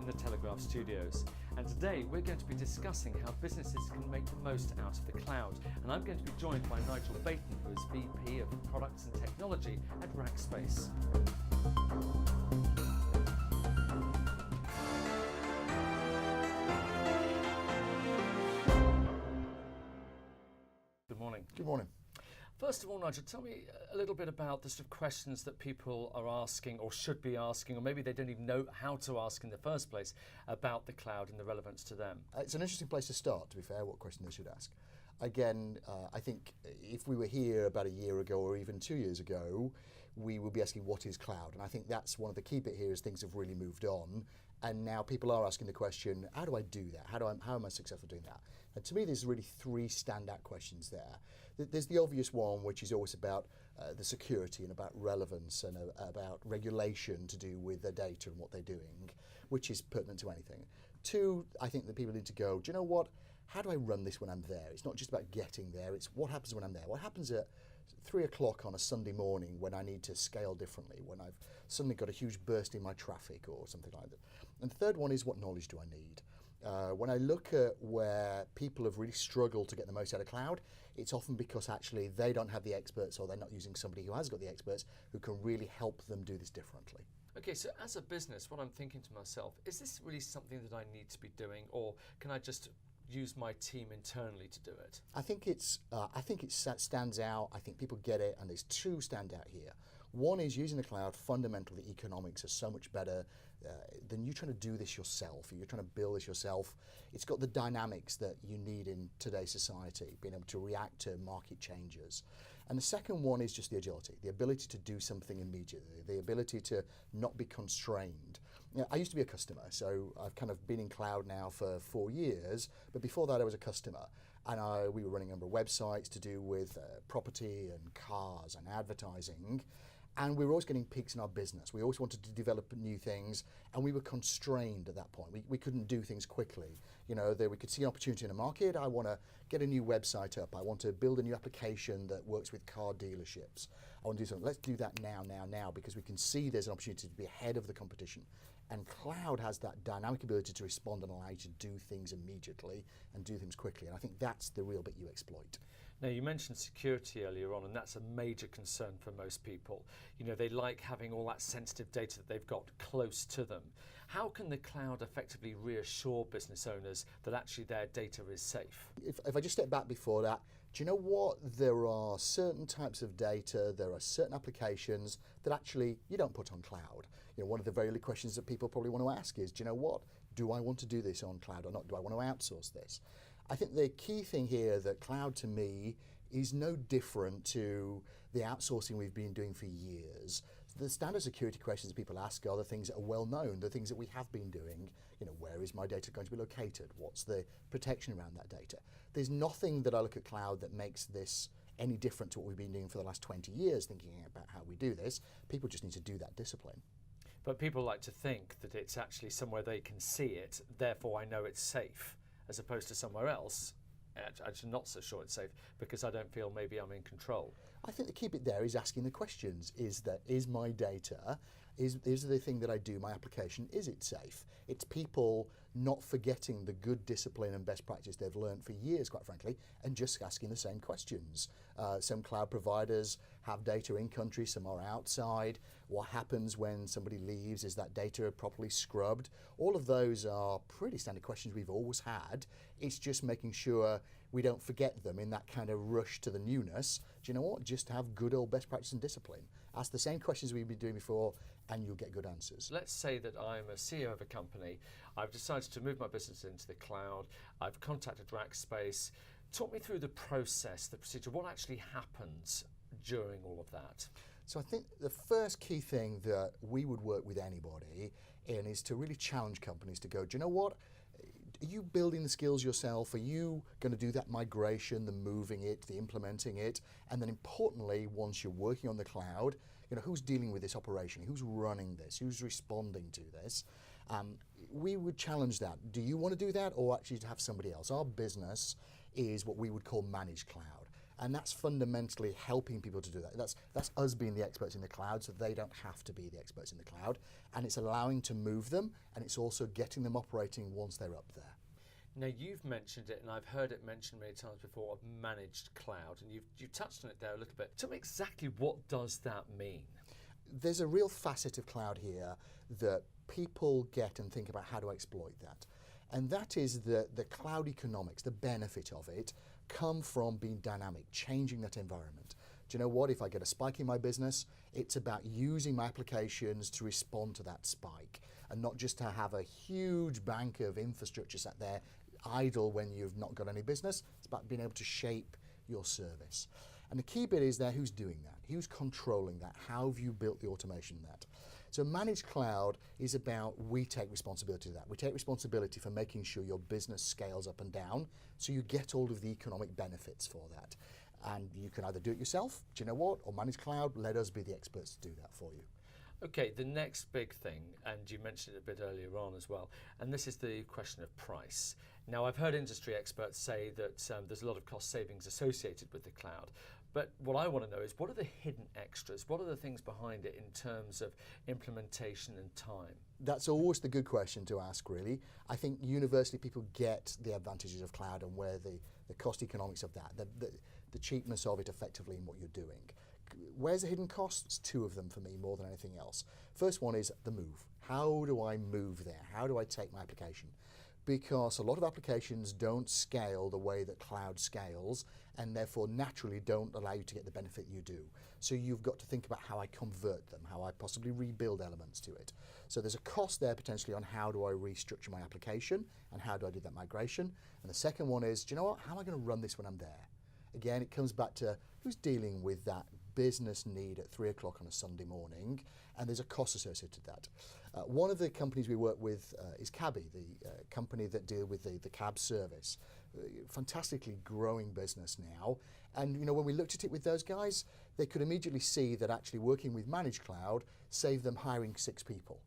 in the Telegraph Studios, and today we're going to be discussing how businesses can make the most out of the cloud, and I'm going to be joined by Nigel Beighton, who is VP of Products and Technology at Rackspace. Good morning. Good morning. First of all, Nigel, tell me a little bit about the sort of questions that people are asking or should be asking, or maybe they don't even know how to ask in the first place about the cloud and the relevance to them. It's an interesting place to start, to be fair, what question they should ask. Again, I think if we were here about a year ago or even 2 years ago, we would be asking what is cloud? And I think that's one of the key bit here is things have really moved on. And now people are asking the question, how do I do that? How am I successful doing that? And to me, there's really three standout questions there. There's the obvious one, which is always about the security and about relevance and about regulation to do with their data and what they're doing, which is pertinent to anything. Two, I think that people need to go, do you know what? How do I run this when I'm there? It's not just about getting there, it's what happens when I'm there. What happens at 3 o'clock on a Sunday morning when I need to scale differently, when I've suddenly got a huge burst in my traffic or something like that. And the third one is what knowledge do I need? When I look at where people have really struggled to get the most out of cloud, it's often because actually they don't have the experts or they're not using somebody who has got the experts who can really help them do this differently. Okay, so as a business, what I'm thinking to myself, is this really something that I need to be doing, or can I just use my team internally to do it? I think it stands out. I think people get it, and there's two stand out here. One is using the cloud. Fundamentally, the economics are so much better than you trying to do this yourself. You're trying to build this yourself. It's got the dynamics that you need in today's society, being able to react to market changes. And the second one is just the agility, the ability to do something immediately, the ability to not be constrained. You know, I used to be a customer, so I've kind of been in cloud now for 4 years, but before that I was a customer. And we were running a number of websites to do with property and cars and advertising. And we were always getting peaks in our business. We always wanted to develop new things, and we were constrained at that point. We couldn't do things quickly. You know, we could see an opportunity in the market. I want to get a new website up. I want to build a new application that works with car dealerships. I want to do something. Let's do that now, because we can see there's an opportunity to be ahead of the competition. And cloud has that dynamic ability to respond and allow you to do things immediately and do things quickly. And I think that's the real bit you exploit. Now, you mentioned security earlier on, and that's a major concern for most people. You know, they like having all that sensitive data that they've got close to them. How can the cloud effectively reassure business owners that actually their data is safe? If I just step back before that, do you know what? There are certain types of data, there are certain applications that actually you don't put on cloud. You know, one of the very early questions that people probably want to ask is, do you know what? Do I want to do this on cloud or not? Do I want to outsource this? I think the key thing here that cloud to me is no different to the outsourcing we've been doing for years. The standard security questions people ask are the things that are well known, the things that we have been doing. You know, where is my data going to be located? What's the protection around that data? There's nothing that I look at cloud that makes this any different to what we've been doing for the last 20 years, thinking about how we do this. People just need to do that discipline. But people like to think that it's actually somewhere they can see it, therefore I know it's safe, as opposed to somewhere else. I'm not so sure it's safe because I don't feel maybe I'm in control. I think the key bit there is asking the questions. Is my data, is the thing that I do, my application, is it safe? It's people not forgetting the good discipline and best practice they've learned for years, quite frankly, and just asking the same questions. Some cloud providers have data in country, some are outside. What happens when somebody leaves? Is that data properly scrubbed? All of those are pretty standard questions we've always had. It's just making sure we don't forget them in that kind of rush to the newness. Do you know what? Just have good old best practice and discipline. Ask the same questions we've been doing before and you'll get good answers. Let's say that I'm a CEO of a company. I've decided to move my business into the cloud. I've contacted Rackspace. Talk me through the process, the procedure. What actually happens during all of that? So I think the first key thing that we would work with anybody in is to really challenge companies to go, do you know what? Are you building the skills yourself? Are you going to do that migration, the moving it, the implementing it? And then importantly, once you're working on the cloud, you know, who's dealing with this operation? Who's running this? Who's responding to this? We would challenge that. Do you want to do that or actually to have somebody else? Our business is what we would call managed cloud. And that's fundamentally helping people to do that. That's us being the experts in the cloud, so they don't have to be the experts in the cloud. And it's allowing to move them, and it's also getting them operating once they're up there. Now, you've mentioned it, and I've heard it mentioned many times before, of managed cloud, and you've touched on it there a little bit. Tell me exactly, what does that mean? There's a real facet of cloud here that people get and think about, how do I exploit that? And that is the cloud economics, the benefit of it, come from being dynamic, changing that environment. Do you know what? If I get a spike in my business, it's about using my applications to respond to that spike, and not just to have a huge bank of infrastructure sat there idle when you've not got any business. It's about being able to shape your service. And the key bit is there, who's doing that? Who's controlling that? How have you built the automation in that? So managed cloud is about, we take responsibility for that. We take responsibility for making sure your business scales up and down, so you get all of the economic benefits for that. And you can either do it yourself, do you know what, or managed cloud, let us be the experts to do that for you. Okay, the next big thing, and you mentioned it a bit earlier on as well, and this is the question of price. Now, I've heard industry experts say that there's a lot of cost savings associated with the cloud, but what I want to know is, what are the hidden extras? What are the things behind it in terms of implementation and time? That's always the good question to ask, really. I think universally people get the advantages of cloud and where the cost economics of that, the cheapness of it effectively in what you're doing. Where's the hidden costs? Two of them for me more than anything else. First one is the move. How do I move there? How do I take my application? Because a lot of applications don't scale the way that cloud scales, and therefore naturally don't allow you to get the benefit you do. So you've got to think about how I convert them, how I possibly rebuild elements to it. So there's a cost there potentially on how do I restructure my application and how do I do that migration. And the second one is, do you know what, how am I going to run this when I'm there? Again, it comes back to who's dealing with that business need at 3 o'clock on a Sunday morning, and there's a cost associated with that. One of the companies we work with is Cabby, the company that deal with the cab service. Fantastically growing business now, and you know, when we looked at it with those guys, they could immediately see that actually working with managed cloud saved them hiring 6 people,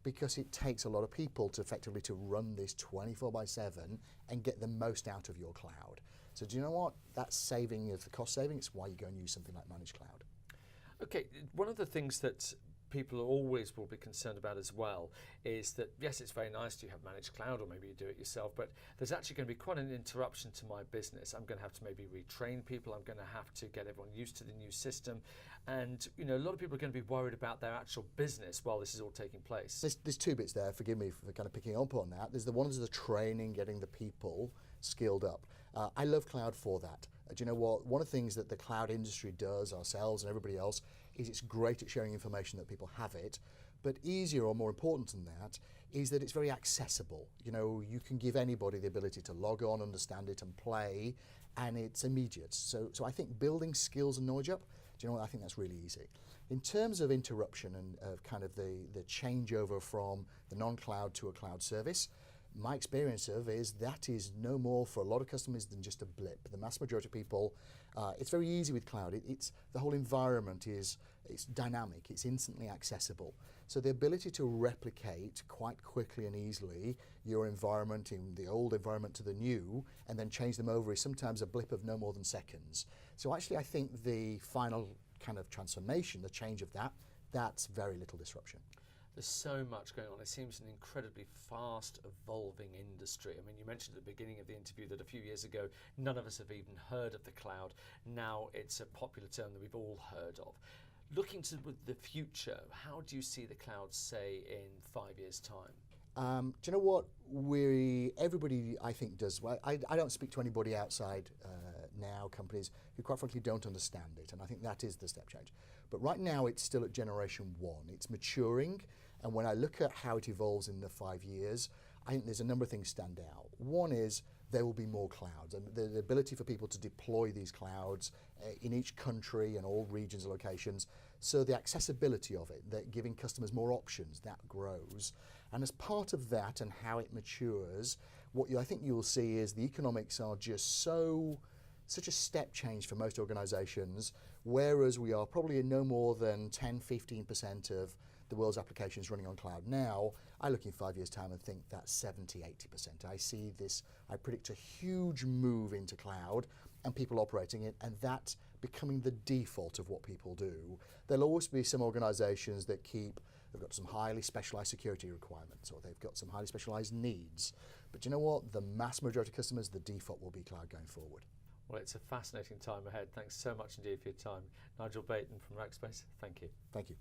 because it takes a lot of people to effectively to run this 24/7 and get the most out of your cloud. So do you know what? That saving is the cost saving. It's why you go and use something like managed cloud. Okay, one of the things that people always will be concerned about as well is that, yes, it's very nice to have managed cloud, or maybe you do it yourself, but there's actually going to be quite an interruption to my business. I'm going to have to maybe retrain people. I'm going to have to get everyone used to the new system. And you know, a lot of people are going to be worried about their actual business while this is all taking place. There's 2 bits there, forgive me for kind of picking up on that. There's the one is the training, getting the people skilled up. I love cloud for that. Do you know what? One of the things that the cloud industry does, ourselves and everybody else, is it's great at sharing information that people have it, but easier or more important than that is that it's very accessible. You know, you can give anybody the ability to log on, understand it and play, and it's immediate. So I think building skills and knowledge up, do you know what, I think that's really easy. In terms of interruption and kind of the changeover from the non-cloud to a cloud service, my experience of is that is no more for a lot of customers than just a blip. The mass majority of people, it's very easy with cloud. It's the whole environment it's dynamic, it's instantly accessible. So the ability to replicate quite quickly and easily your environment, in the old environment to the new, and then change them over is sometimes a blip of no more than seconds. So actually I think the final kind of transformation, the change of that's very little disruption. There's so much going on. It seems an incredibly fast evolving industry. I mean, you mentioned at the beginning of the interview that a few years ago, none of us have even heard of the cloud. Now it's a popular term that we've all heard of. Looking to the future, how do you see the cloud, say, in 5 years' time? Do you know what? Everybody, I think, does. Well, I don't speak to anybody outside now, companies who quite frankly don't understand it, and I think that is the step change. But right now it's still at generation 1. It's maturing, and when I look at how it evolves in the 5 years, I think there's a number of things stand out. One is there will be more clouds, and the ability for people to deploy these clouds in each country and all regions and locations. So the accessibility of it, that giving customers more options, that grows. And as part of that and how it matures, what I think you will see is the economics are just such a step change for most organizations, whereas we are probably in no more than 10-15% of the world's applications running on cloud now. I look in 5 years' time and think that's 70-80%. I see this, I predict a huge move into cloud, and people operating it, and that becoming the default of what people do. There'll always be some organizations that they've got some highly specialized security requirements, or they've got some highly specialized needs. But you know what? The mass majority of customers, the default will be cloud going forward. Well, it's a fascinating time ahead. Thanks so much indeed for your time. Nigel Beighton from Rackspace, thank you. Thank you.